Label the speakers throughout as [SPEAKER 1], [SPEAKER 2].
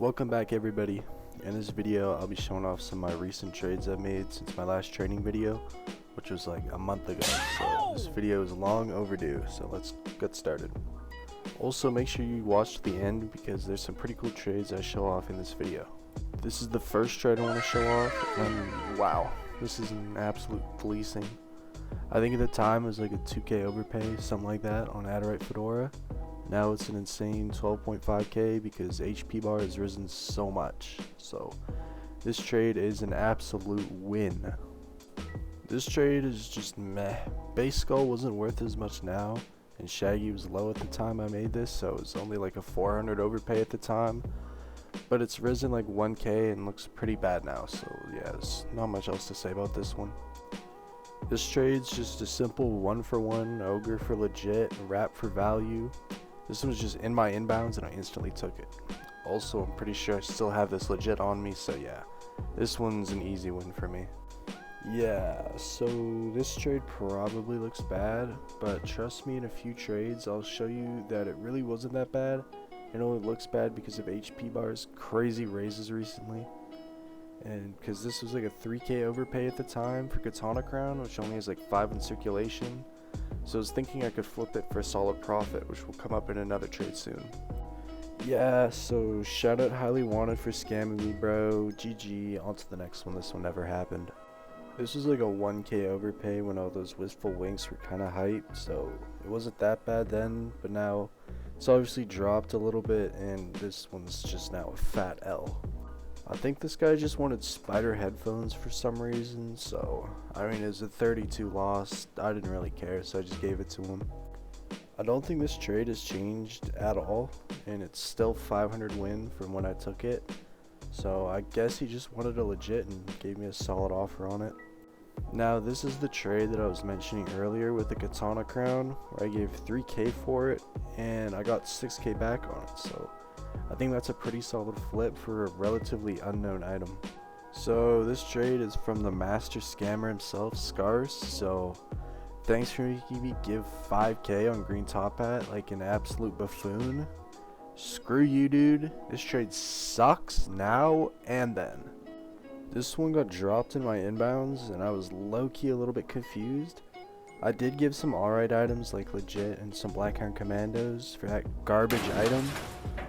[SPEAKER 1] Welcome back everybody. In this video I'll be showing off some of my recent trades I've made since my last trading video, which was like a month ago, so this video is long overdue, so let's get started. Also make sure you watch to the end because there's some pretty cool trades I show off in this video. This is the first trade I want to show off, and wow, this is an absolute fleecing. I think at the time it was like a 2k overpay, something like that, on Adderite Fedora. Now it's an insane 12.5k because HP bar has risen so much. So this trade is an absolute win. This trade is just meh. Base skull wasn't worth as much now, and Shaggy was low at the time I made this, so it was only like a 400 overpay at the time. But it's risen like 1k and looks pretty bad now, so yeah, there's not much else to say about this one. This trade's just a simple 1-for-1, ogre for legit, wrap for value. This one was just in my inbounds and I instantly took it. Also, I'm pretty sure I still have this legit on me, so yeah, this one's an easy win for me. Yeah, so this trade probably looks bad, but trust me, in a few trades I'll show you that it really wasn't that bad. It only looks bad because of HP bar's crazy raises recently. And because this was like a 3k overpay at the time for Katana crown, which only has like 5 in circulation. So I was thinking I could flip it for a solid profit, which will come up in another trade soon. Yeah, so shout out Highly Wanted for scamming me, bro. GG, on to the next one. This one never happened. This was like a 1k overpay when all those wistful winks were kind of hyped, so it wasn't that bad then, but now it's obviously dropped a little bit, and this one's just now a fat L. I think this guy just wanted spider headphones for some reason, so I mean, it was a 32 loss. I didn't really care, so I just gave it to him. I don't think this trade has changed at all, and it's still 500 win from when I took it, so I guess he just wanted a legit and gave me a solid offer on it. Now this is the trade that I was mentioning earlier with the Katana crown, where I gave 3k for it and I got 6k back on it, so I think that's a pretty solid flip for a relatively unknown item. So this trade is from the master scammer himself, Scars, so thanks for making me give 5k on green top hat like an absolute buffoon. Screw you, dude. This trade sucks now and then. This one got dropped in my inbounds and I was low-key a little bit confused. I did give some alright items like legit and some Blackhorn Commandos for that garbage item,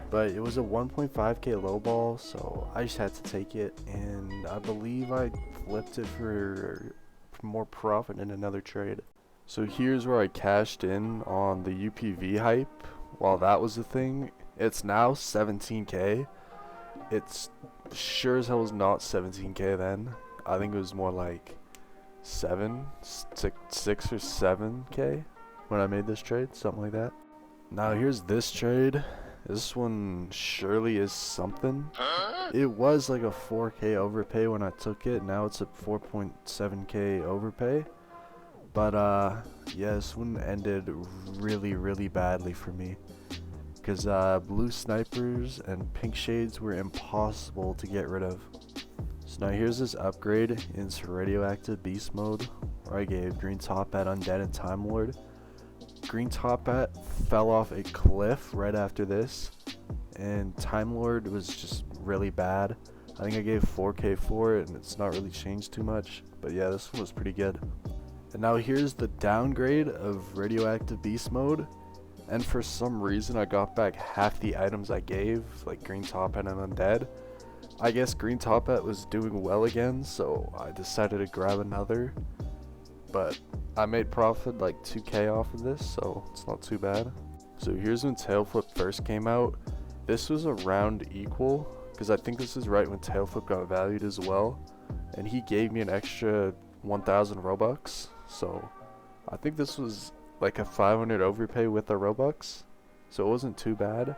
[SPEAKER 1] but it was a 1.5k lowball, so I just had to take it, and I believe I flipped it for more profit in another trade. So here's where I cashed in on the UPV hype. While that was a thing, it's now 17k. It's sure as hell was not 17k then. I think it was more like 6 or 7k when I made this trade, something like that. Now here's this trade. This one surely is something. It was like a 4k overpay when I took it. Now it's a 4.7k overpay. But yeah, this one ended really badly for me, because blue snipers and pink shades were impossible to get rid of. So now here's this upgrade into radioactive beast mode, where I gave green top hat undead and time lord. Green top hat fell off a cliff right after this, and time lord was just really bad. I think I gave 4k for it and it's not really changed too much, but yeah, this one was pretty good. And now here's the downgrade of radioactive beast mode, and for some reason I got back half the items I gave, like green top hat and undead. I guess green top hat was doing well again, so I decided to grab another, but I made profit like 2k off of this, so it's not too bad. So here's when Tailflip first came out. This was around equal, because I think this is right when Tailflip got valued as well, and he gave me an extra 1000 Robux, so I think this was like a 500 overpay with the Robux, so it wasn't too bad.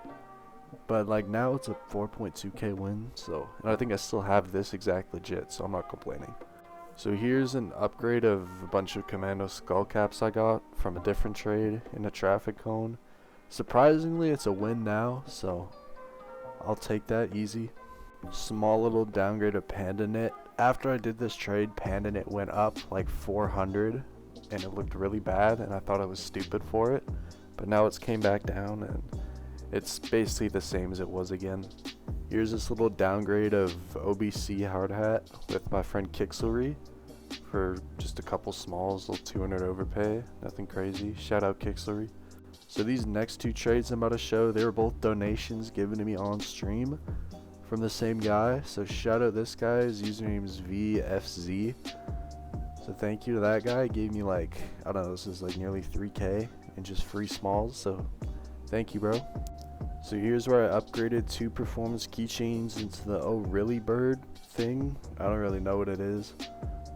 [SPEAKER 1] But like now it's a 4.2k win, so, and I think I still have this exact legit, so I'm not complaining. So here's an upgrade of a bunch of commando skull caps I got from a different trade in a traffic cone. Surprisingly, it's a win now, so I'll take that easy. Small little downgrade of Panda Knit. After I did this trade, Panda Knit went up like 400 and it looked really bad, and I thought I was stupid for it, but now it's came back down and it's basically the same as it was again. Here's this little downgrade of OBC hard hat with my friend Kixelry for just a couple smalls, little 200 overpay, nothing crazy. Shout out Kixelry. So these next two trades I'm about to show, they were both donations given to me on stream from the same guy. So shout out this guy, his username is VFZ. So thank you to that guy. He gave me like, I don't know, this is like nearly 3K in just free smalls. So thank you, bro. So here's where I upgraded 2 performance keychains into the Oh Really Bird thing. I don't really know what it is,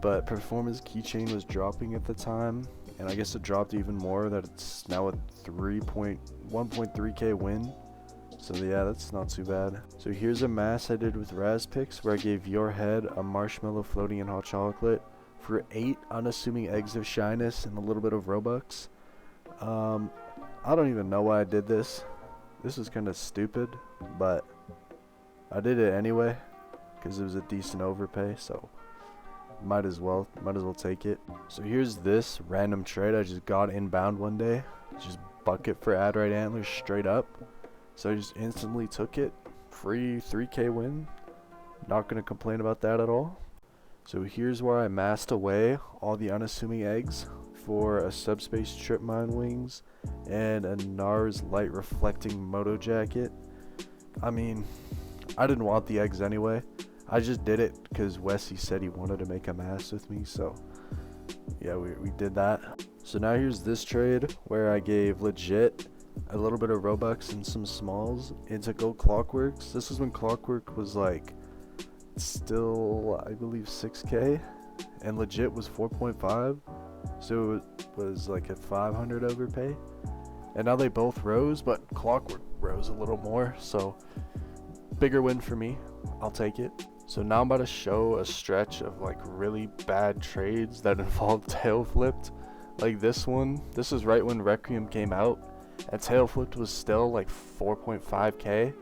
[SPEAKER 1] but performance keychain was dropping at the time, and I guess it dropped even more that it's now a 1.3K win. So yeah, that's not too bad. So here's a mass I did with Razpix where I gave your head a marshmallow floating in hot chocolate for 8 unassuming eggs of shyness and a little bit of Robux. I don't even know why I did this. This is kind of stupid, but I did it anyway because it was a decent overpay, so might as well take it. So here's this random trade I just got inbound one day. Just bucket for ad right antlers straight up. So I just instantly took it. Free 3K win. Not gonna complain about that at all. So here's where I masked away all the unassuming eggs for a subspace trip mine wings and a NARS light reflecting moto jacket. I mean, I didn't want the eggs anyway. I just did it because Wessie said he wanted to make a mask with me, so yeah, we did that. So now here's this trade where I gave legit a little bit of Robux and some smalls into Go Clockworks. This is when Clockwork was like still, I believe, 6K, and legit was 4.5, so it was like a 500 overpay. And now they both rose, but Clockwork rose a little more, so bigger win for me. I'll take it. So now I'm about to show a stretch of like really bad trades that involved tail flipped. Like this one, this is right when Requiem came out, and tail flipped was still like 4.5K,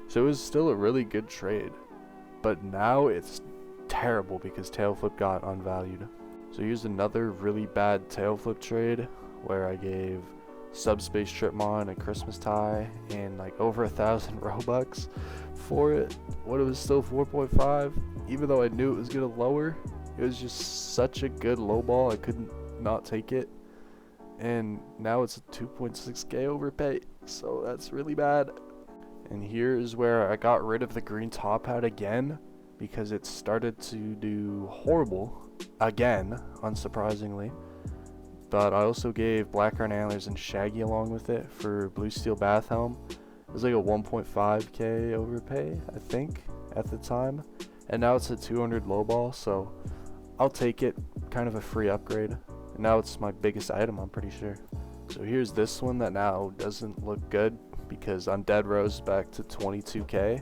[SPEAKER 1] so it was still a really good trade. But now it's terrible because tail flip got unvalued. So here's another really bad tail flip trade where I gave Subspace Tripmon and Christmas tie and like over 1,000 Robux for it when it was still 4.5. Even though I knew it was gonna lower, it was just such a good low ball, I couldn't not take it. And now it's a 2.6K overpay, so that's really bad. And here is where I got rid of the green top hat again because it started to do horrible again, unsurprisingly. But I also gave Black Iron Antlers and Shaggy along with it for Blue Steel Bath Helm. It was like a 1.5K overpay, I think, at the time. And now it's a 200 lowball, so I'll take it. Kind of a free upgrade. And now it's my biggest item, I'm pretty sure. So here's this one that now doesn't look good because Undead rose back to 22K.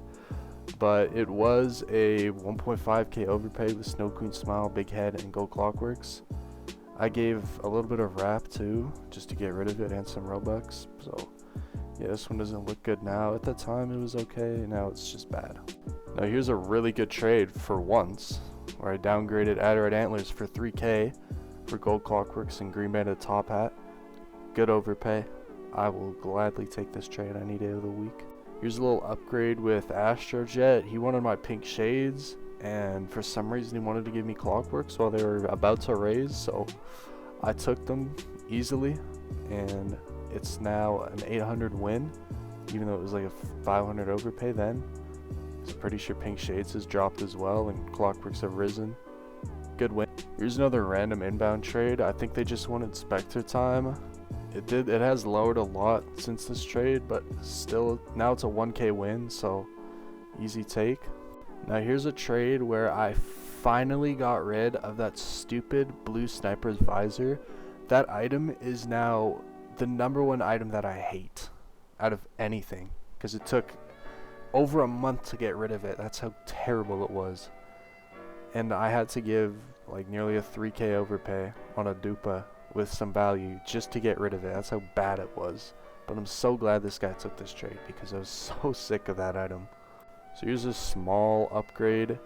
[SPEAKER 1] But it was a 1.5K overpay with Snow Queen Smile, Big Head, and Go Clockworks. I gave a little bit of wrap too, just to get rid of it, and some Robux. So yeah, this one doesn't look good now. At the time it was okay, now it's just bad. Now here's a really good trade for once, where I downgraded Adderite Antlers for 3K for Gold Clockworks and Green Banded Top Hat. Good overpay. I will gladly take this trade any day of the week. Here's a little upgrade with Astrojet. He wanted my pink shades, and for some reason he wanted to give me Clockworks while they were about to raise, so I took them easily, and it's now an 800 win, even though it was like a 500 overpay then. I'm pretty sure pink shades has dropped as well, and Clockworks have risen. Good win. Here's another random inbound trade. I think they just wanted Spectre time. It has lowered a lot since this trade, but still, now it's a 1K win, so easy take. Now here's a trade where I finally got rid of that stupid blue sniper's visor. That item is now the #1 item that I hate out of anything, because it took over a month to get rid of it. That's how terrible it was. And I had to give like nearly a 3K overpay on a dupa with some value just to get rid of it. That's how bad it was. But I'm so glad this guy took this trade because I was so sick of that item. So here's a small upgrade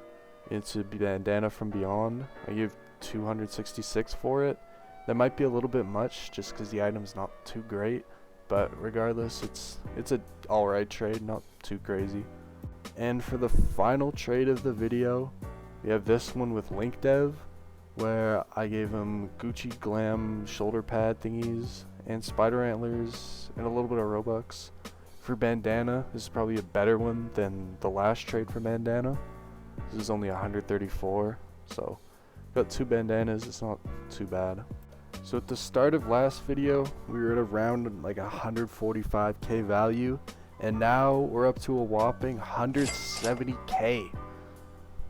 [SPEAKER 1] into Bandana from Beyond. I gave 266 for it. That might be a little bit much just because the item's not too great, but regardless, it's a alright trade, not too crazy. And for the final trade of the video, we have this one with Link Dev, where I gave him Gucci Glam shoulder pad thingies and spider antlers and a little bit of Robux. For Bandana, this is probably a better one than the last trade for Bandana. This is only 134, so got 2 bandanas, it's not too bad. So at the start of last video, we were at around like 145k value, and now we're up to a whopping 170k.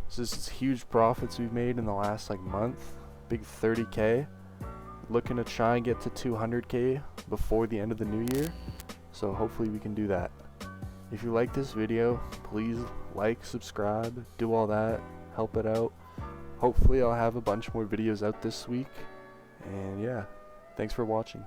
[SPEAKER 1] So this is huge profits we've made in the last like month, big 30k. Looking to try and get to 200k before the end of the new year, so hopefully we can do that. If you like this video, please like, subscribe, do all that, help it out. Hopefully I'll have a bunch more videos out this week, and yeah, thanks for watching.